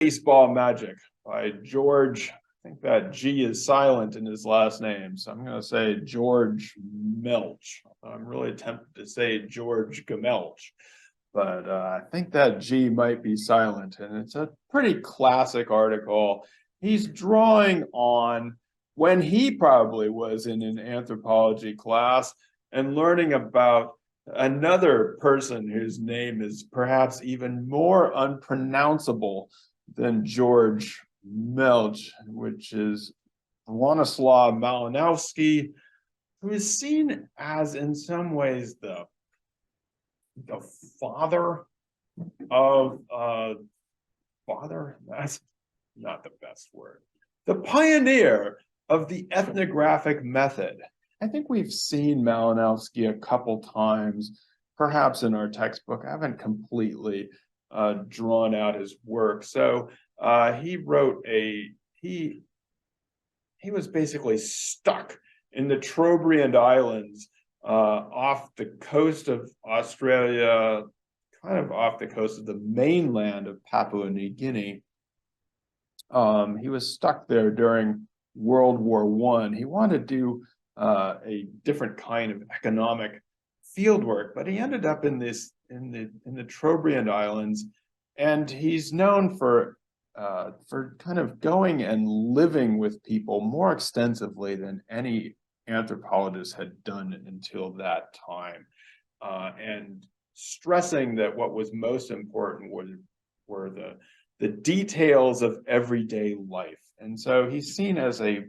Baseball Magic by George. I think that G is silent in his last name, so I'm going to say George Gmelch. I'm really tempted to say George Gmelch, but I think that G might be silent, and it's a pretty classic article. He's drawing on when he probably was in an anthropology class and learning about another person whose name is perhaps even more unpronounceable than George Gmelch, which is Bronisław Malinowski, who is seen as, in some ways, the father of father. That's not the best word. The pioneer of the ethnographic method. I think we've seen Malinowski a couple times, perhaps in our textbook. I haven't completely drawn out his work. So he wrote he was basically stuck in the Trobriand Islands off the coast of Australia, kind of off the coast of the mainland of Papua New Guinea. He was stuck there during World War I. He wanted to do a different kind of economic fieldwork, but he ended up in the Trobriand Islands, and he's known for kind of going and living with people more extensively than any anthropologist had done until that time, and stressing that what was most important were the details of everyday life. And so he's seen as a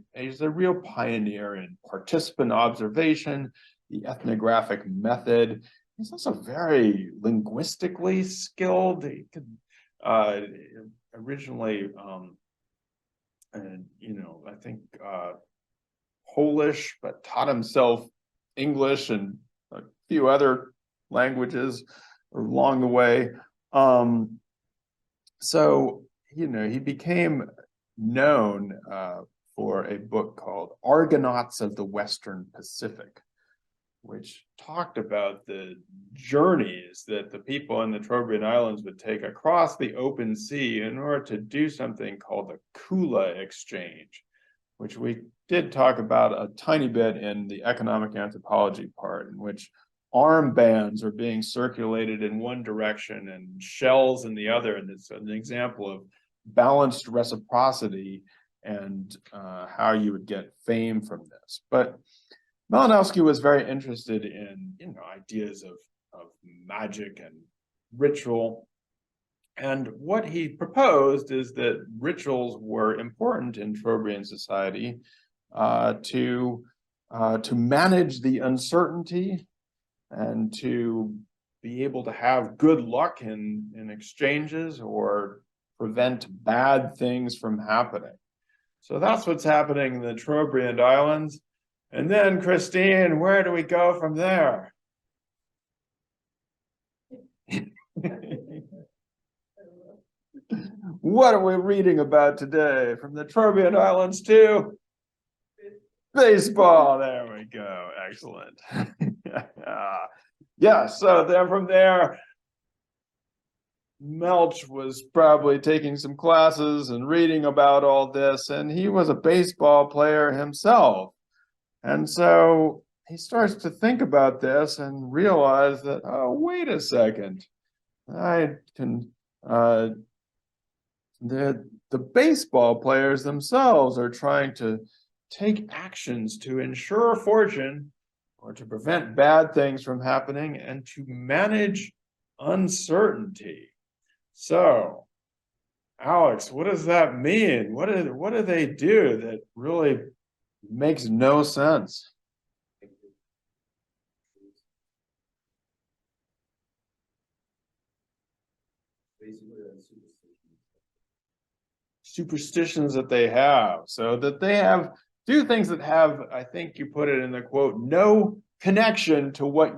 real pioneer in participant observation, the ethnographic method. He's also very linguistically skilled. He could originally, I think Polish, but taught himself English and a few other languages along the way. So, he became known for a book called Argonauts of the Western Pacific, which talked about the journeys that the people in the Trobriand Islands would take across the open sea in order to do something called the Kula exchange, which we did talk about a tiny bit in the economic anthropology part, in which armbands are being circulated in one direction and shells in the other. And it's an example of balanced reciprocity and how you would get fame from this. But Malinowski was very interested in ideas of magic and ritual. And what he proposed is that rituals were important in Trobriand society to manage the uncertainty and to be able to have good luck in exchanges or prevent bad things from happening. So that's what's happening in the Trobriand Islands. And then, Christine, where do we go from there? What are we reading about today? From the Trobriand Islands to baseball. There we go. Excellent. Yeah, so then from there, Gmelch was probably taking some classes and reading about all this, and he was a baseball player himself. And so he starts to think about this and realize that, oh, wait a second, I can, the baseball players themselves are trying to take actions to ensure fortune or to prevent bad things from happening and to manage uncertainty. So, Alex, what does that mean? What do they do that really makes no sense? Superstitions that they have, so that they do things that have, I think you put it in the quote, no connection to what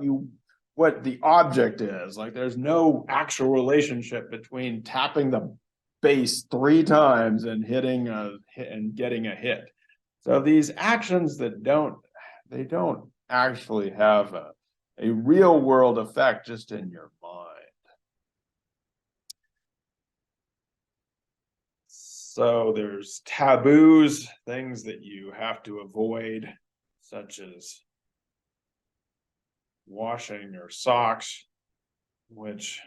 the object is. Like there's no actual relationship between tapping the base 3 times and hitting and getting a hit. So these actions that don't actually have a real world effect, just in your mind. So there's taboos, things that you have to avoid, such as washing your socks, which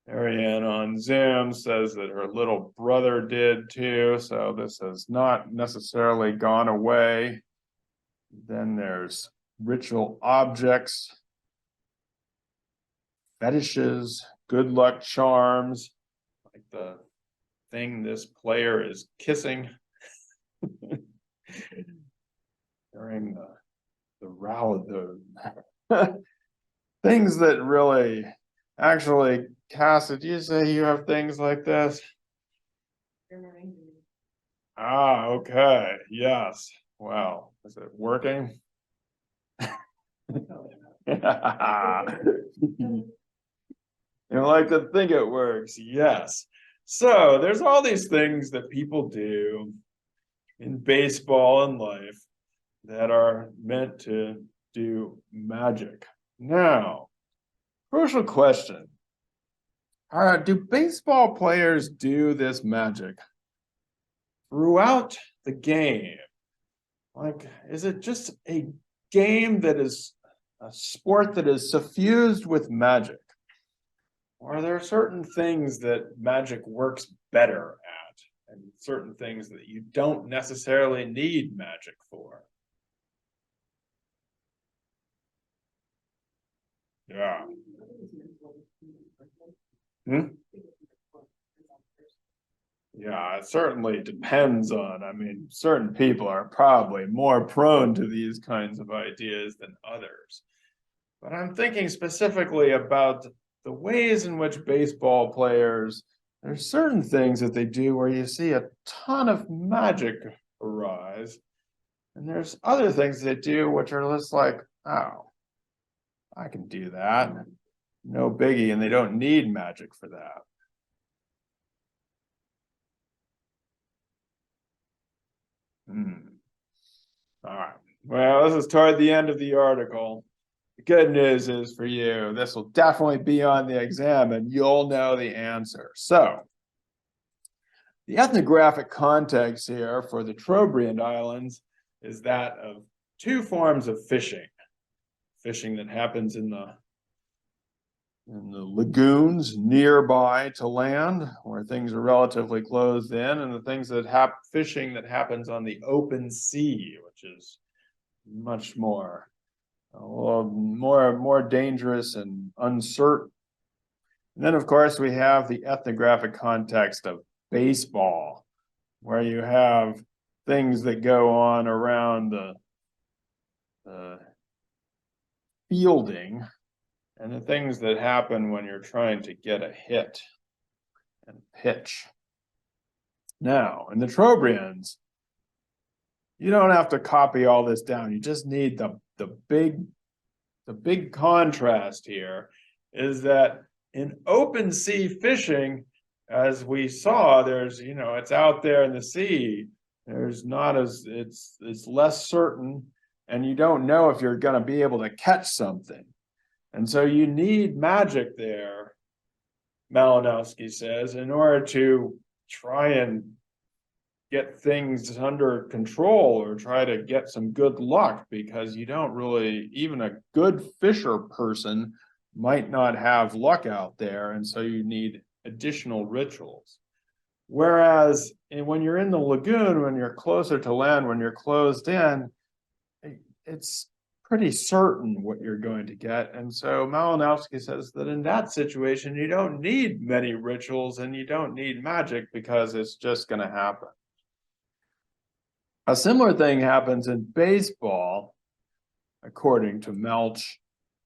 Ariane on Zoom says that her little brother did too, so this has not necessarily gone away. Then there's ritual objects, fetishes, good luck charms, like the thing this player is kissing during the rally, the things that really actually, Cass, did you say you have things like this? Ah, okay, yes. Wow, is it working? You like to think it works, yes. So there's all these things that people do in baseball and life that are meant to do magic. Now, crucial question. Do baseball players do this magic throughout the game? Like, is it just a game that is a sport that is suffused with magic? Or are there certain things that magic works better at, and certain things that you don't necessarily need magic for? Yeah. Yeah, it certainly depends on, I mean, certain people are probably more prone to these kinds of ideas than others. But I'm thinking specifically about the ways in which baseball players, there's certain things that they do where you see a ton of magic arise. And there's other things they do which are just like, oh, I can do that. No biggie, and they don't need magic for that. All right. Well, this is toward the end of the article. The good news is for you, this will definitely be on the exam and you'll know the answer. So, the ethnographic context here for the Trobriand Islands is that of two forms of fishing. Fishing that happens in the lagoons nearby to land, where things are relatively closed in, and the things that fishing that happens on the open sea, which is much more, a little more dangerous and uncertain. And then, of course, we have the ethnographic context of baseball, where you have things that go on around the fielding, and the things that happen when you're trying to get a hit and pitch. Now, in the Trobriands, you don't have to copy all this down. You just need the big contrast here is that in open sea fishing, as we saw, there's, it's out there in the sea. There's not as, it's less certain, and you don't know if you're going to be able to catch something. And so you need magic there, Malinowski says, in order to try and get things under control or try to get some good luck, because you don't really, even a good fisher person might not have luck out there. And so you need additional rituals. Whereas when you're in the lagoon, when you're closer to land, when you're closed in, it's pretty certain what you're going to get. And so Malinowski says that in that situation, you don't need many rituals and you don't need magic because it's just going to happen. A similar thing happens in baseball, according to Gmelch.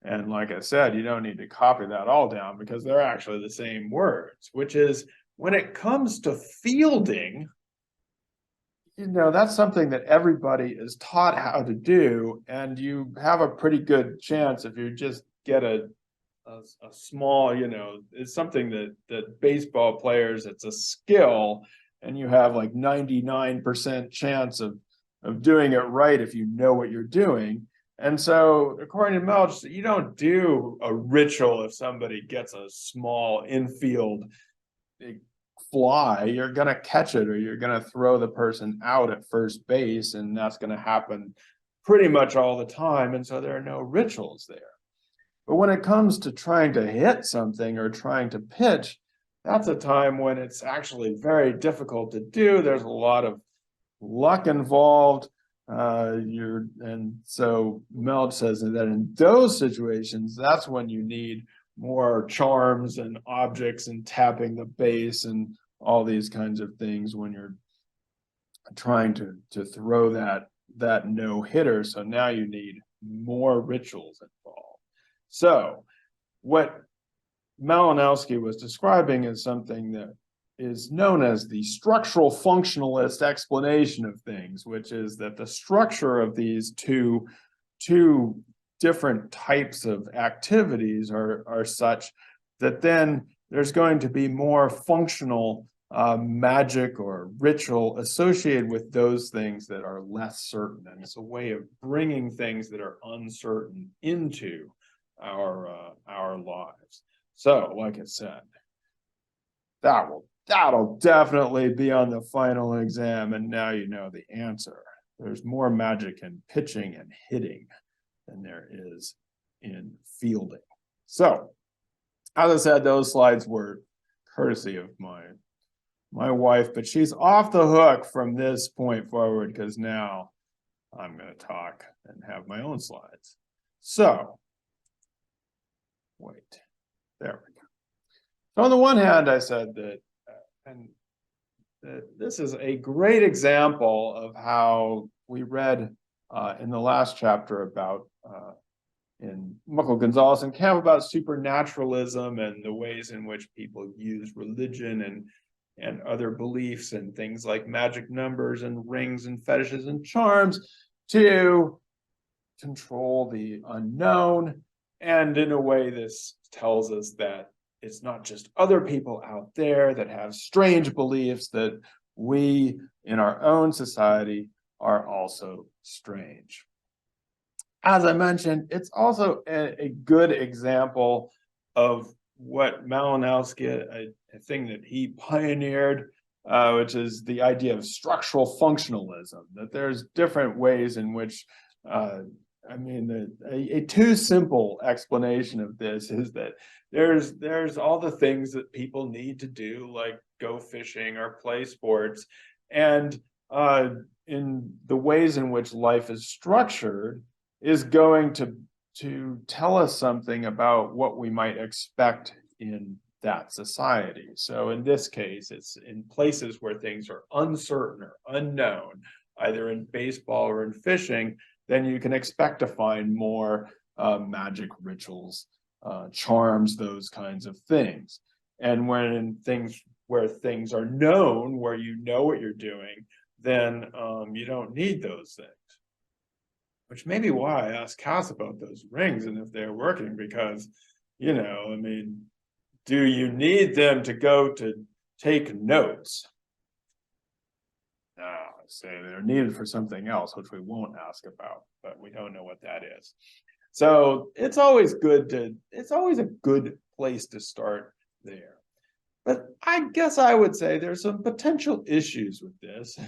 And like I said, you don't need to copy that all down because they're actually the same words, which is when it comes to fielding, that's something that everybody is taught how to do, and you have a pretty good chance if you just get a small, it's something that baseball players, it's a skill, and you have like 99% chance of doing it right if you know what you're doing. And so, according to Gmelch, you don't do a ritual if somebody gets a small infield fly, you're going to catch it or you're going to throw the person out at first base, and that's going to happen pretty much all the time. And so there are no rituals there. But when it comes to trying to hit something or trying to pitch, that's a time when it's actually very difficult to do. There's a lot of luck involved. And so Gmelch says that in those situations, that's when you need more charms and objects and tapping the base and all these kinds of things when you're trying to throw that no hitter. So now you need more rituals involved. So what Malinowski was describing is something that is known as the structural functionalist explanation of things, which is that the structure of these two different types of activities are such that then there's going to be more functional magic or ritual associated with those things that are less certain. And it's a way of bringing things that are uncertain into our lives. So, like I said, that'll definitely be on the final exam, and now you know the answer. There's more magic in pitching and hitting than there is in fielding. So, as I said, those slides were courtesy of my wife, but she's off the hook from this point forward because now I'm going to talk and have my own slides. So, wait, there we go. So on the one hand, I said that, this is a great example of how we read in the last chapter about in Michael Gonzalez and Camp about supernaturalism and the ways in which people use religion and other beliefs and things like magic numbers and rings and fetishes and charms to control the unknown. And in a way, this tells us that it's not just other people out there that have strange beliefs, that we in our own society are also strange. As I mentioned, it's also a good example of what Malinowski, a thing that he pioneered, which is the idea of structural functionalism, that there's different ways in which a too simple explanation of this is that there's all the things that people need to do, like go fishing or play sports, and in the ways in which life is structured is going to tell us something about what we might expect in that society. So in this case, it's in places where things are uncertain or unknown, either in baseball or in fishing, then you can expect to find more magic rituals, charms, those kinds of things. And when where things are known, where you know what you're doing, then you don't need those things. Which may be why I asked Cass about those rings and if they're working, because, do you need them to go to take notes? No, I say they're needed for something else, which we won't ask about, but we don't know what that is. So it's always a good place to start there. But I guess I would say there's some potential issues with this.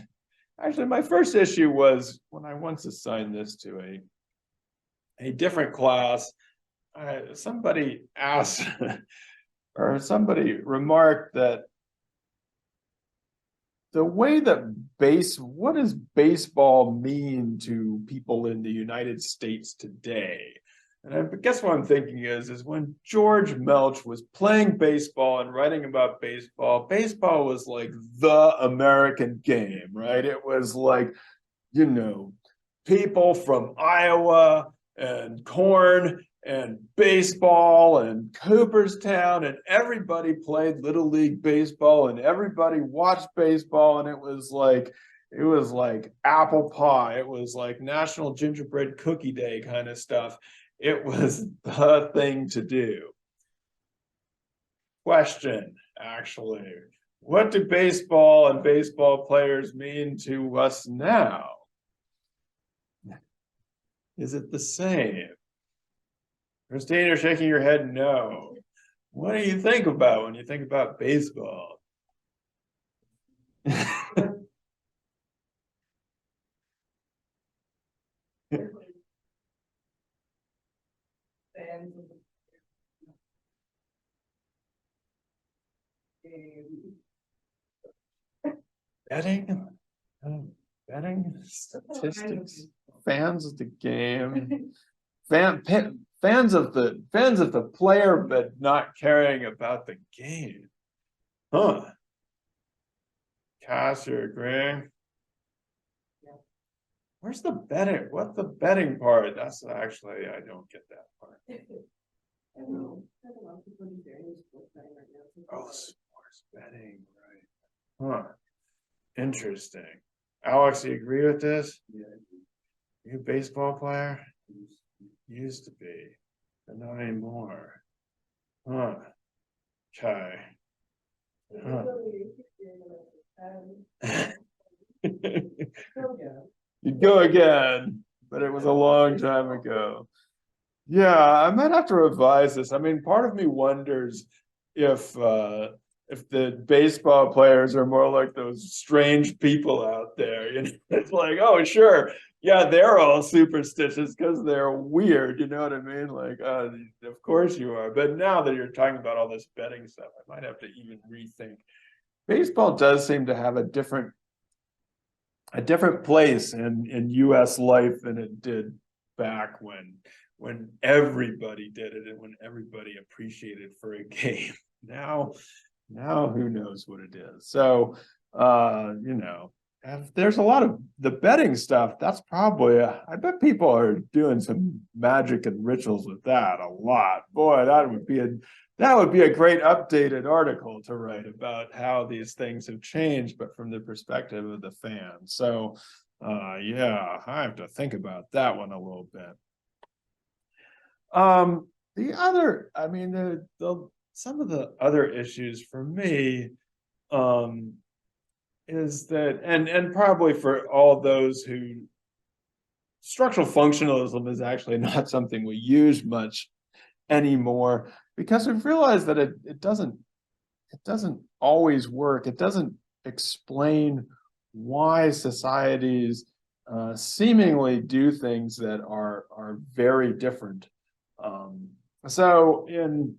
Actually, my first issue was when I once assigned this to a different class, somebody asked, or somebody remarked that the way that what does baseball mean to people in the United States today? And I guess what I'm thinking is when George Gmelch was playing baseball and writing about baseball, baseball was like the American game, right? It was like, people from Iowa and corn and baseball and Cooperstown, and everybody played Little League baseball and everybody watched baseball, and it was like apple pie. It was like National Gingerbread Cookie Day kind of stuff. It was the thing to do. Question, actually, what do baseball and baseball players mean to us now? Is it the same? Christine, you're shaking your head no. What do you think about when you think about baseball? Betting, betting statistics, fans of the game, fans of the player, but not caring about the game. Huh? Cass, you're agreeing? Where's the betting? What's the betting part? That's actually, I don't get that part. Oh, sports betting, right? Huh. Interesting. Alex, you agree with this? Yeah. You a baseball player? Used to be, but not anymore. Huh. Okay. Huh. You'd go again, but it was a long time ago. Yeah, I might have to revise this. I mean, part of me wonders if the baseball players are more like those strange people out there. You know, it's like, oh, sure, yeah, they're all superstitious because they're weird. You know what I mean? Like, of course you are. But now that you're talking about all this betting stuff, I might have to even rethink. Baseball does seem to have a different place in U.S. life than it did back when everybody did it and when everybody appreciated for a game. Now who knows what it is. So you know, there's a lot of the betting stuff. That's probably I bet people are doing some magic and rituals with that a lot. Boy, that would be a great updated article to write about how these things have changed, but from the perspective of the fans. So yeah, I have to think about that one a little bit. The other, I mean, some of the other issues for me is that, and probably for all those who, structural functionalism is actually not something we use much anymore, because we've realized that it doesn't always work. It doesn't explain why societies seemingly do things that are very different. So in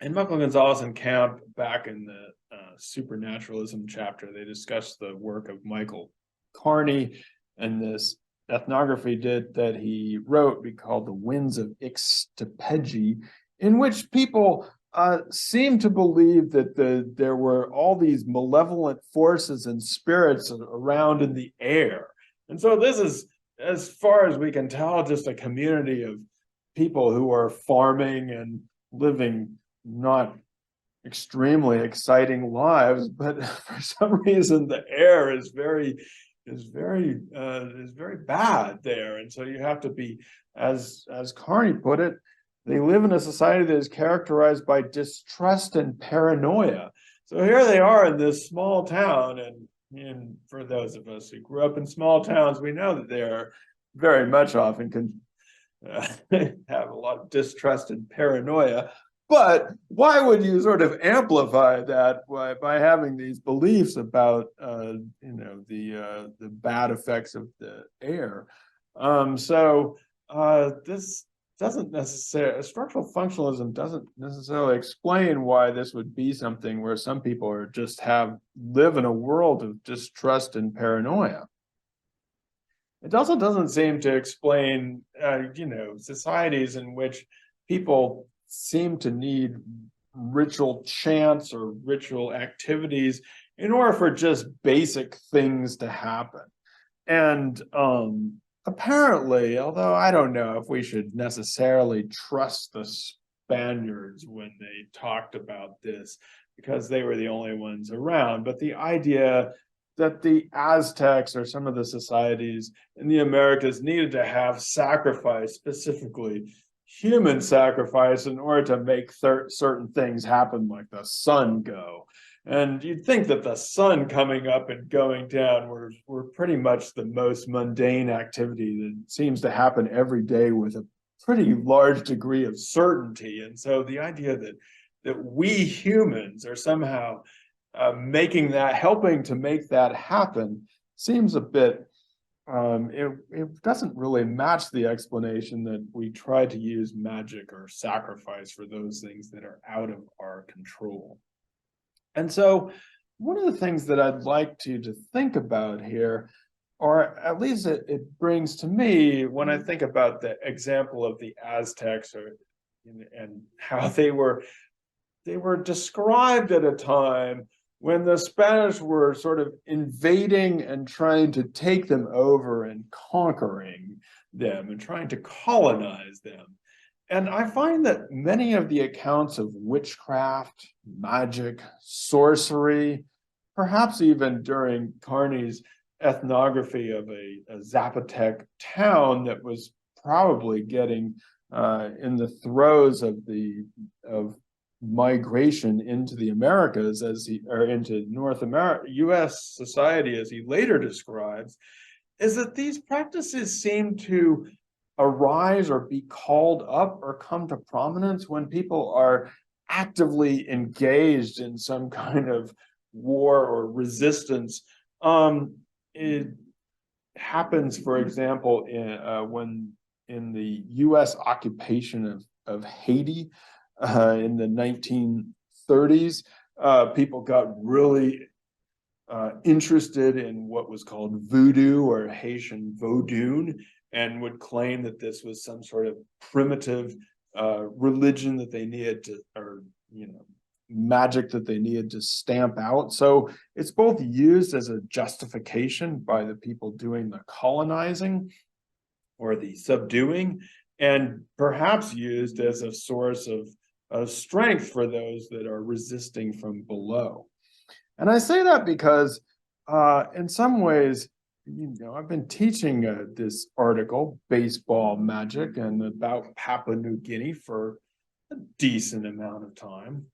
Michael Gonzalez and Camp, back in the supernaturalism chapter, they discussed the work of Michael Kearney and this ethnography that he wrote called the Winds of Ixtepeji, in which people seem to believe that there were all these malevolent forces and spirits around in the air. And so this is, as far as we can tell, just a community of people who are farming and living not extremely exciting lives, but for some reason the air is very bad there. And so you have to be, as Kearney put it, they live in a society that is characterized by distrust and paranoia. So here they are in this small town, and for those of us who grew up in small towns, we know that they're very much often have a lot of distrust and paranoia. But why would you sort of amplify that by having these beliefs about the bad effects of the air? This doesn't necessarily, structural functionalism doesn't necessarily explain why this would be something where some people are just live in a world of distrust and paranoia. It also doesn't seem to explain, societies in which people seem to need ritual chants or ritual activities in order for just basic things to happen. And apparently, although I don't know if we should necessarily trust the Spaniards when they talked about this, because they were the only ones around, but the idea that the Aztecs or some of the societies in the Americas needed to have sacrifice, specifically human sacrifice, in order to make certain things happen, like the sun go. And you'd think that the sun coming up and going down were pretty much the most mundane activity that seems to happen every day with a pretty large degree of certainty. And so the idea that we humans are somehow helping to make that happen seems a bit it doesn't really match the explanation that we try to use magic or sacrifice for those things that are out of our control. And so one of the things that I'd like to think about here, or at least it brings to me when I think about the example of the Aztecs and how they were described at a time when the Spanish were sort of invading and trying to take them over and conquering them and trying to colonize them. And I find that many of the accounts of witchcraft, magic, sorcery, perhaps even during Kearney's ethnography of a Zapotec town that was probably getting in the throes of migration into the Americas into North America, US society, as he later describes, is that these practices seem to arise or be called up or come to prominence when people are actively engaged in some kind of war or resistance. It happens, for example, when in the US occupation of Haiti in the 1930s, people got really interested in what was called voodoo or Haitian Vodun, and would claim that this was some sort of primitive religion that they needed to, or magic that they needed to stamp out. So it's both used as a justification by the people doing the colonizing or the subduing, and perhaps used as a source of strength for those that are resisting from below. And I say that because in some ways, I've been teaching this article, Baseball Magic, and about Papua New Guinea for a decent amount of time.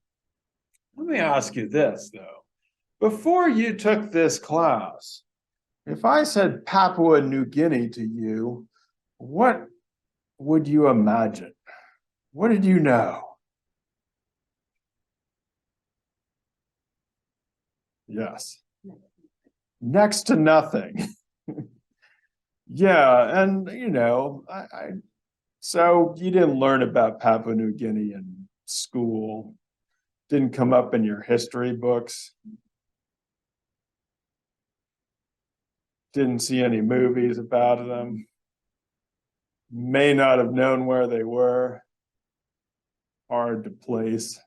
Let me ask you this, though. Before you took this class, if I said Papua New Guinea to you, what would you imagine? What did you know? Yes. Next to nothing. Yeah, and so you didn't learn about Papua New Guinea in school, didn't come up in your history books, didn't see any movies about them, may not have known where they were, hard to place.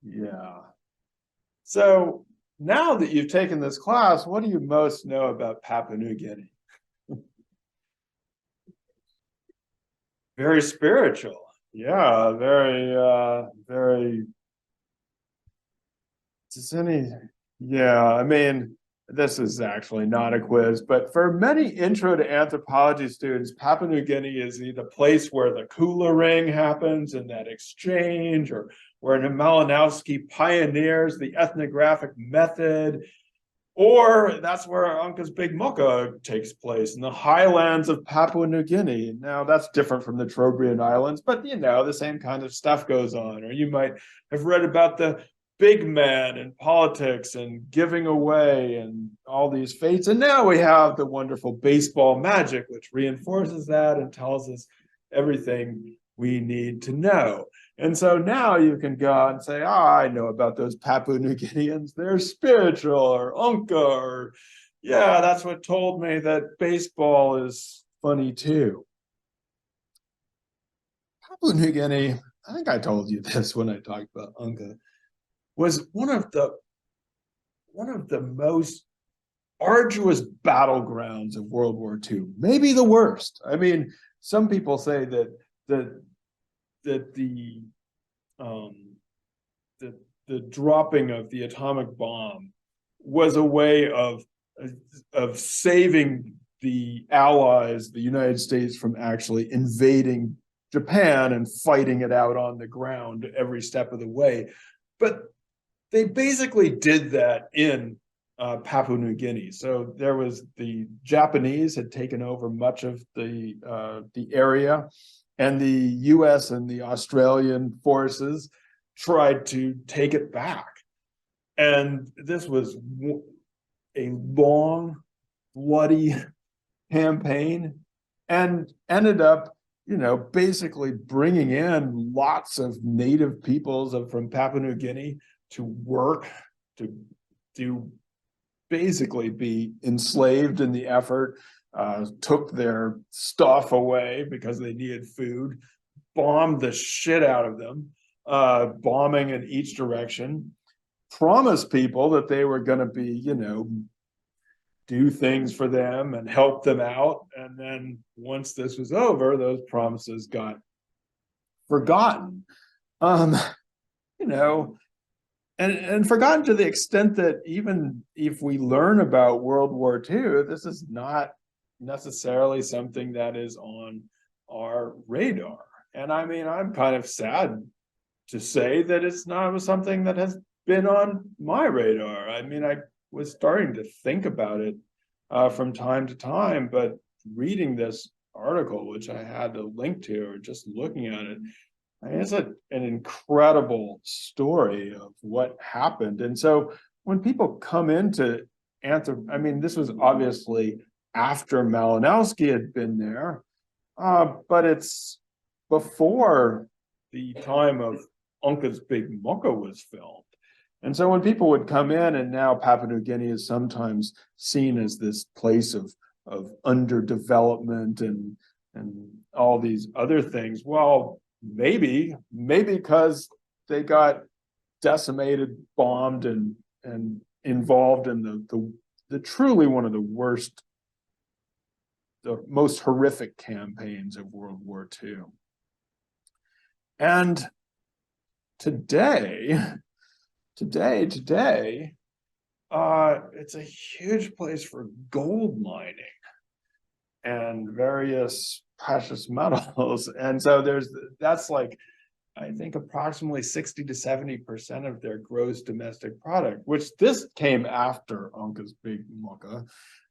Yeah. So now that you've taken this class, what do you most know about Papua New Guinea? Very spiritual. Yeah, very. Yeah, I mean, this is actually not a quiz, but for many intro to anthropology students, Papua New Guinea is the place where the Kula ring happens and that exchange, or where Malinowski pioneers the ethnographic method, or that's where Anka's Big Mucka takes place in the highlands of Papua New Guinea. Now, that's different from the Trobriand Islands, but the same kind of stuff goes on. Or you might have read about the big man in politics and giving away and all these fates. And now we have the wonderful baseball magic, which reinforces that and tells us everything we need to know. And so now you can go out and say, I know about those Papua New Guineans. They're spiritual, or Unca, or yeah, that's what told me that baseball is funny too. Papua New Guinea, I think I told you this when I talked about Unca, was one of the most arduous battlegrounds of World War II, maybe the worst. I mean, some people say that the dropping of the atomic bomb was a way of saving the Allies, the United States, from actually invading Japan and fighting it out on the ground every step of the way. But they basically did that in Papua New Guinea. So there was the Japanese had taken over much of the area, and the US and the Australian forces tried to take it back. And this was a long, bloody campaign and ended up, basically bringing in lots of native peoples from Papua New Guinea to work, to basically be enslaved in the effort, took their stuff away because they needed food, bombed the shit out of them, bombing in each direction, promised people that they were going to be, do things for them and help them out. And then once this was over, those promises got forgotten. And forgotten to the extent that even if we learn about World War II, this is not necessarily something that is on our radar. And I mean, I'm kind of sad to say that it's not something that has been on my radar. I mean, I was starting to think about it from time to time, but reading this article, which I had to link to, or just looking at it, I mean, it's an incredible story of what happened. And so when people come into I mean, this was obviously after Malinowski had been there, but it's before the time of Unca's Big Mucka was filmed. And so when people would come in, and now Papua New Guinea is sometimes seen as this place of underdevelopment and all these other things, well, maybe because they got decimated, bombed, and involved in the truly one of the worst, the most horrific campaigns of World War II. And today, it's a huge place for gold mining and various precious metals. And so that's like, I think approximately 60 to 70% of their gross domestic product, which this came after Unca's Big Mucka.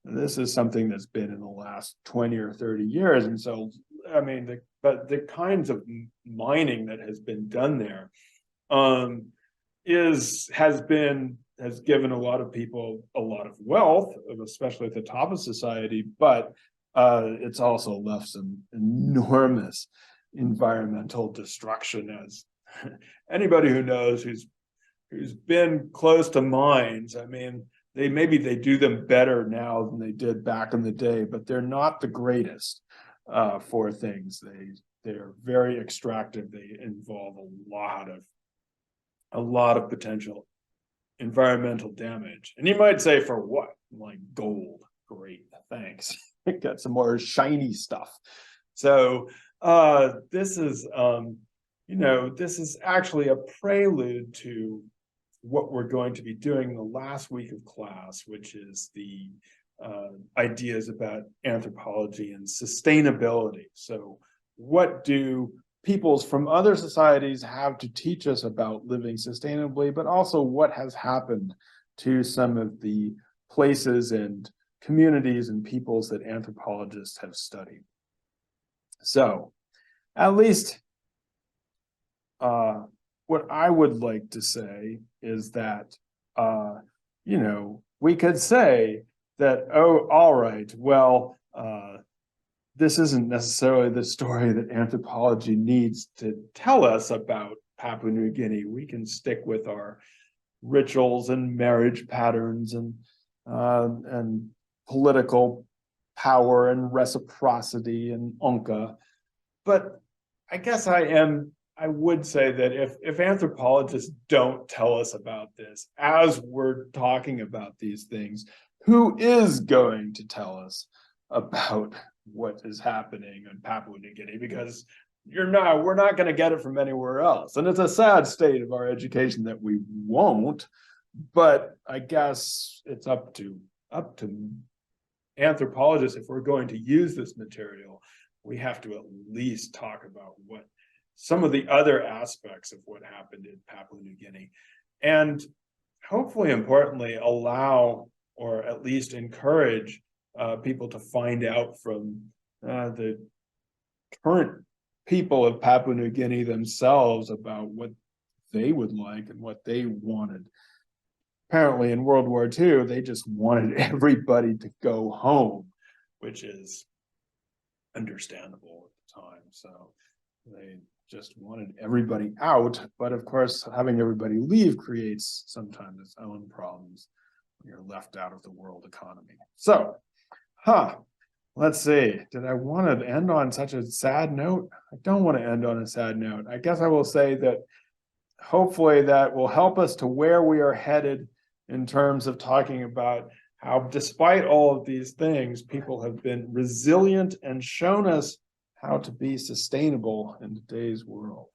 This is something that's been in the last 20 or 30 years. And so, I mean, but the kinds of mining that has been done there has given a lot of people a lot of wealth, especially at the top of society, but it's also left some enormous environmental destruction. As anybody who knows who's been close to mines, I mean, they do them better now than they did back in the day, but they're not the greatest for things. They're very extractive. They involve a lot of potential environmental damage. And you might say, for what? Like gold. Great, thanks. Got some more shiny stuff. So this is actually a prelude to what we're going to be doing the last week of class, which is the ideas about anthropology and sustainability. So what do peoples from other societies have to teach us about living sustainably, but also what has happened to some of the places and communities and peoples that anthropologists have studied. So at least what I would like to say is that, we could say that, oh, all right, well, this isn't necessarily the story that anthropology needs to tell us about Papua New Guinea. We can stick with our rituals and marriage patterns and political power and reciprocity and Unca. But I guess I would say that if anthropologists don't tell us about this as we're talking about these things, who is going to tell us about what is happening in Papua New Guinea? Because we're not going to get it from anywhere else. And it's a sad state of our education that we won't, but I guess it's up to anthropologists. If we're going to use this material, we have to at least talk about what some of the other aspects of what happened in Papua New Guinea, and hopefully importantly allow, or at least encourage, people to find out from the current people of Papua New Guinea themselves about what they would like and what they wanted. Apparently in World War II, they just wanted everybody to go home. which is understandable at the time. So they just wanted everybody out, but of course, having everybody leave creates sometimes its own problems when you're left out of the world economy. So, let's see. Did I want to end on such a sad note? I don't want to end on a sad note. I guess I will say that hopefully that will help us to where we are headed in terms of talking about how, despite all of these things, people have been resilient and shown us how to be sustainable in today's world.